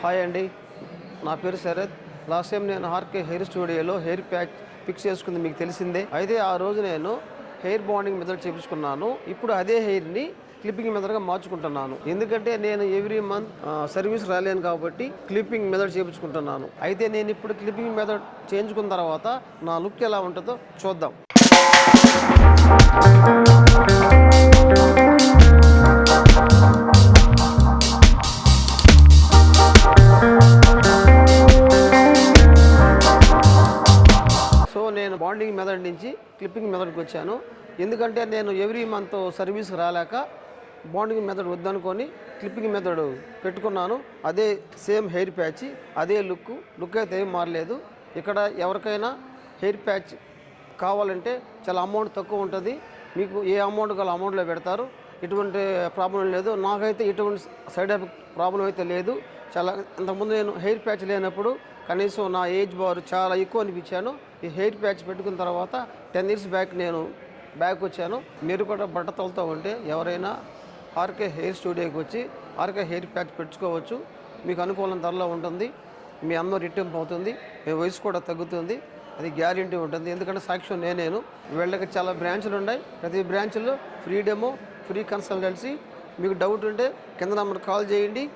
Hi అండి, నా పేరు శరత్. లాస్ట్ టైం నేను ఆర్కే హెయిర్ స్టూడియోలో హెయిర్ ప్యాచ్ ఫిక్స్ చేసుకుంది మీకు తెలిసిందే. అయితే ఆ రోజు నేను హెయిర్ బాండింగ్ మెథడ్ చేయించుకున్నాను. ఇప్పుడు అదే హెయిర్ని క్లిప్పింగ్ మెథడ్గా మార్చుకుంటున్నాను. ఎందుకంటే నేను ఎవ్రీ మంత్ సర్వీస్ రాలేను కాబట్టి క్లిప్పింగ్ మెథడ్ చేయించుకుంటున్నాను. అయితే నేను ఇప్పుడు క్లిప్పింగ్ మెథడ్ చేయించుకున్న తర్వాత నా లుక్ ఎలా ఉంటుందో చూద్దాం. నేను బాండింగ్ మెథడ్ నుంచి క్లిప్పింగ్ మెథడ్కి వచ్చాను. ఎందుకంటే నేను ఎవ్రీ మంత్ సర్వీస్కి రాలేక బాండింగ్ మెథడ్ వద్దనుకొని క్లిప్పింగ్ మెథడ్ పెట్టుకున్నాను. అదే సేమ్ హెయిర్ ప్యాచ్, అదే లుక్ అయితే ఏం మారలేదు. ఇక్కడ ఎవరికైనా హెయిర్ ప్యాచ్ కావాలంటే చాలా అమౌంట్ తక్కువ ఉంటుంది. మీకు ఏ అమౌంట్ కావాలో అమౌంట్లో పెడతారు. ఎటువంటి ప్రాబ్లం లేదు. నాకైతే ఎటువంటి సైడ్ ఎఫెక్ట్ ప్రాబ్లం అయితే లేదు. చాలా ఇంతకుముందు నేను హెయిర్ ప్యాచ్ లేనప్పుడు కనీసం నా ఏజ్ బార్ చాలా ఎక్కువ అనిపించాను. ఈ హెయిర్ ప్యాచ్ పెట్టుకున్న తర్వాత 10 years బ్యాక్ నేను బ్యాక్ వచ్చాను. మీరు కూడా బట్టతలతో ఉంటే ఎవరైనా ఆర్కే హెయిర్ స్టూడియోకి వచ్చి ఆర్కే హెయిర్ ప్యాచ్ పెట్టుకోవచ్చు. మీకు అనుకూలం ధరలో ఉంటుంది. మీ అందరూ రెట్టింపు అవుతుంది. మీ వయసు కూడా తగ్గుతుంది. అది గ్యారెంటీ ఉంటుంది. ఎందుకంటే సాక్ష్యం నేను వీళ్ళకి చాలా బ్రాంచ్లు ఉన్నాయి. ప్రతి బ్రాంచ్లో ఫ్రీ డెమో, ఫ్రీ కన్సల్టెన్సీ. మీకు డౌట్ ఉంటే కింద నెంబర్ కాల్ చేయండి.